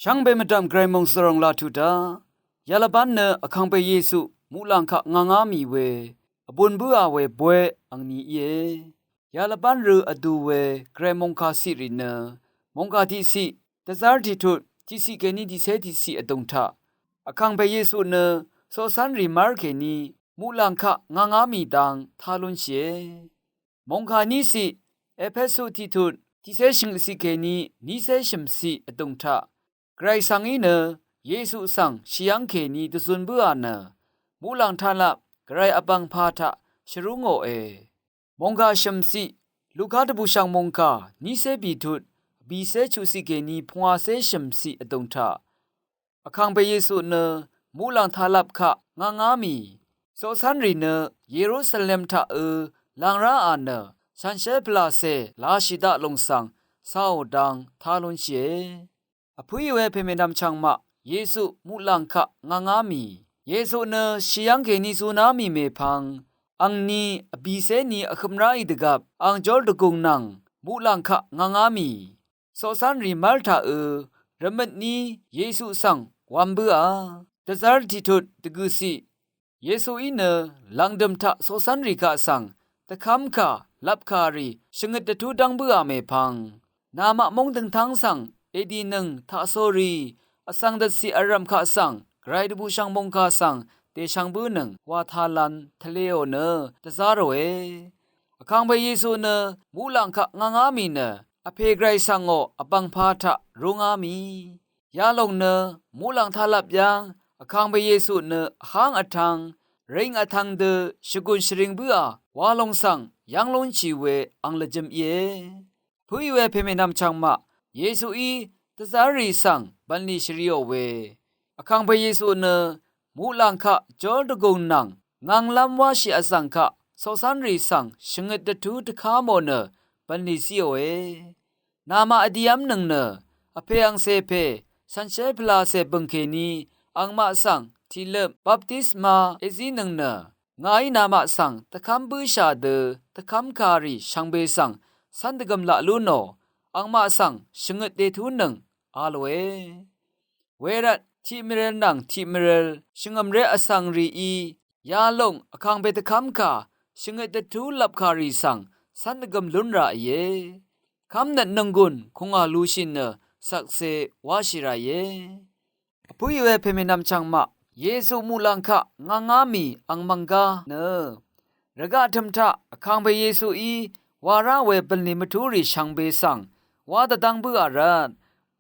ช่างเบมดำไกรมงสรงลาทุดายาลบันเนอคังเปเยซูมูลังคะงางามีเวบุญบัวเวบวยอังนี้เยยาลบันเรืออดูเวไกรมงคาสิริเนมงคาที่สิตะซาร์ที่ทุดที่สิเกนีที่เซที่สิอดงทาคังเปเยซูเนโซซันริมาร์เกนีมูลังคะงางามีดังทาลุนเชมงคานี้สิเอเพสุที่ทุดที่เซชิงสิเกนีนิเซชิมสิอดงทาไกรสังอีเนเยซูสังชิยังเคนีตุซุนบัวเนมูลังทาลับไกรอบังพาทะชรุงโอเอมงกาชมสิลูกาตบุชังมงกานิเซบีทุดบีเซชูสิเกนีพวาเซชมสิอดงทาคังเปเยซูเนมูลังทาลับคะงางามีโซซันรีเนเยรูซาเล็มทาลังราอาเนชันเชพลาเซลาชิดาลงสังซาอดังทาลุนเชอพุยเวเพเมดัมชังมะเยซูมูลังคะงางามีเยซูเนชิยังเกนิซูนามีเมพังอังนีบีเซนีอคัมราอิดกับอังจอลดกุงนังมูลังคะงางามีโซซันรีมัลทาระมัดนี้เยซูสังวันเบือตะซาร์ติทุดตะกุสิเยซูอินลังดมทะโซซันรีกะสังตะคัมคาลับคารีชงดตะทุดังเบือเมพังนามะมงตึงทังสังเอดีนึงทาโซรีอสังดัสสีอารัมคาสังไกรดบูชังมงคาสังเตชังบืนึงวาทาลันทะเลโอเนตะซาโรเอคังเบเยซูเนมูลังคะงางามีเนอเพไกรสังโออปังพาทะรุงามียาลงเนมูลังทาลับยังคังเบเยซูเนหางอทังเริงอทังเดชกุนชริงบือวาลงสังยังลงชีเวอังละจมเยผู้ยเวเพเมนำชังมะเยซูอีตะซารีสังบันนิชริโอเวคังเบเยซูเนมูลังคะจอลดกุงนังงังลัมวาชิอสังคะโซซันรีสังชงดตูตะคาโมเนบันนิซิโอเอนามาอดียมนึงเนอเพอังเซเพสันเชพลาเซบังเคนีอังมาสังทีเลบัพติสมาเอซีนึงเนงายนามาสังตะคัมบูชาเดตะคัมคารีชังเบสังสันตะกัมละลูโนอังมาสังชงดเดทุนึงอาลเวเวรัตทิมเรลนังทิมเรลชงมเรอสังรีอียาลงอคังเบตะคัมคาชงดตูลับคารีสังสันตะกัมลุนราเยคำนั้นนังกุนคงอาลูชินเนสักเซวาชิราเยผู้ยเวเพเมนำชังมะเยซูมูลังคะงางามีอังมังกาเนระกะธรรมทะคังเบเยซูอีวาระเวเปลนิมทุริชังเบสังวาตะดังเบือรัน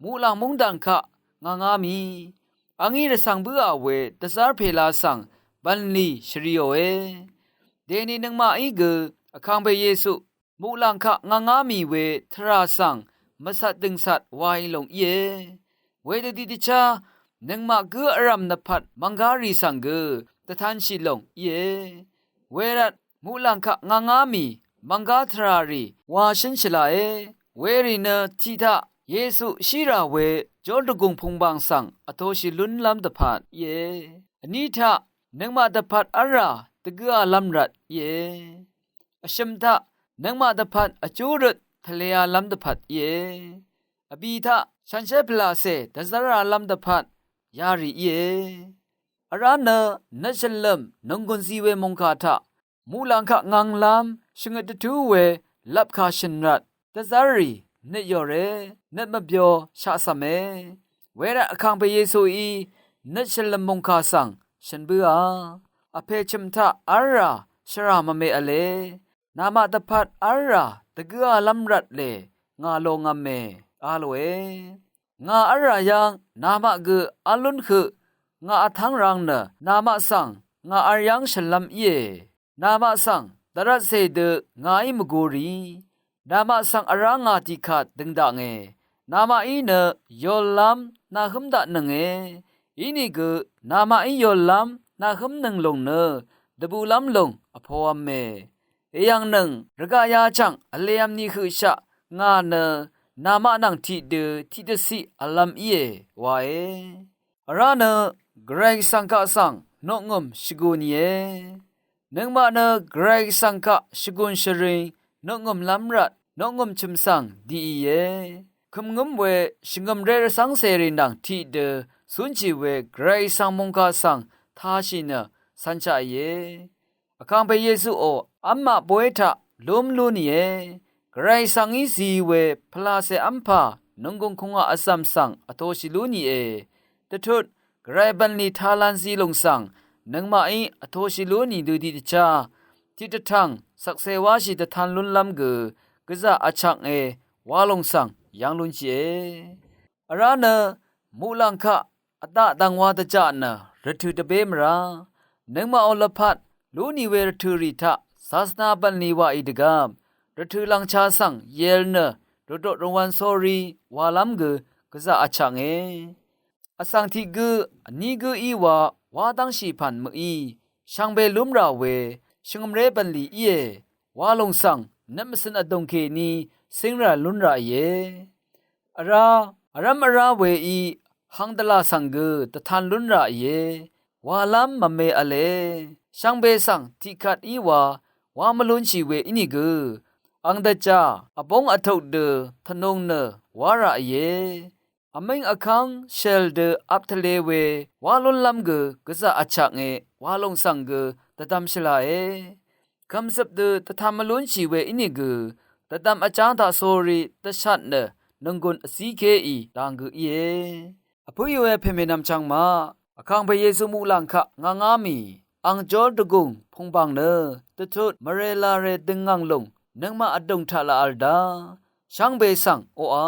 มูลังมุงดังคะงางามีอังอีระสังเบือเวตะซาร์เพลาสังบันลีชริโอเอเดนีนึงมาอีกคังเบเยซูมูลังคะงางามีเวทราสังมสัดดึงสัดวายลงเยเวดดิติชานึงมาเกืออรัมนพัดมังการีสังเกตะทันชิลงเยเวรัตมูลังคะงางามีมังกาทรารีวาชินชลาเอเวรินทีทะเยซูชิราเวจอลดกุงพงบางสังอโตชิลุนลัมตะพัดเยอนิทะนึงมาตะพัดอะราตะเกือลัมรัดเยอชิมทะนังมาตะพัดอจูรุดทะเลยาลัมตะพัดเยอบีทะชันเชพลาเซตะซาราลัมตะพัดยาริเยอรานะนัชลัมนงกุนซีเวมงคาทะมูลังคะงังลัมชงดตูเวลับคาชินรัดตะซารีเนยอเรเนมะเปียวชะสะเมเวระคังเปเยซูอีนัชลัมมงคาสังฉันเบืออเพชิมทะอาราชรามะเมอเลนามาตะพัดอาราตะเกือลัมรัดเลงาโลงามเมอาโลเองาอารายังนามะกะอาลุนคืงาอทังรังเนนามะสังงาอายังฉลัมเยนามะสังตรัสเซเดงาอิมกูรีนามะสังอารางาติขัดดึงดาเงนามะอีเนยอลัมนาหึมดะนึงเงอีนี่กะนามะอียอลัมนาหึมนึงลงเนดะบูลัมลงอภวเมเอยังนึงระกะยาจังอเลยัมนี่คือชะงาเนนามะนังทิเดทิตสิอลัมเยวาเออราเนเกรกสังกะสังนงงมชิกุนเยนึงมาเนเกรกสังกะชิกุนชริงนงงมลัมรัดนงงมชิมสังดีเย คำงมเวชิงกำเรสังเสรินังที่เดสุนจีเวไกรสังมงคาสังทาชินะสัญจายเยอคังเปเยซูโออัมมาป่วยทะลุมลุนีเยไกรสังอีสีเวพลาเซอัมพานงกงคงอาสัมสังอโตชิลุนีเอตะทุดไกรบันลีทาลันซีลงสังนังมาอีอโตชิลุนีดูดีตจาที่ตะทังสักเซวาชิตะทันลุนลำกือกะซะอะชังเอวาลงสังยังลุนเจอรานะมูลังคะอตะตังวาตะจานะระทุตะเบมรานังมาอลพัดลูนีเวรทุริทะศาสนาบันลีวาอิดกามระทุลังชาสังเยลนะรดรวันโซรีวาลัมกือกะซะอะชังเออสังทิกืออนีกืออีวาวาตังชีพันมอีชังเบลุมราเวชิงมเรบันลีเยวาลงสังนัมสนอดงเคนีสิงราลุนราเยอารัมราเวอีหังตลาสังเกตทันลุนราเยวาลัมมะเมอเลช่างเบสังทิคัดอีวามลุนชีเวอินิกืออังดะจาอบงอทุเดทนงเนวาราเยอเมงอคังเชลเดอับทะเลเววาลุนลัมกือกะซะอะชักเอวาลงสังกือตะตัมชลาเอคำสับเดตะทามลุนชีเวอินิกือตะตัมอาจารย์ตาโซรีตะชัดเนนงกุนอสีเคอีดังกือเยอพุยเวเพเมนัมจังมาอคังพระเยซูมูลังคะงามีอังจอดกุงพงบังเนตะทุดมะเรลาเรตึงงังลงนังมาอดงทาลาอัลดาช่างเบสังโออา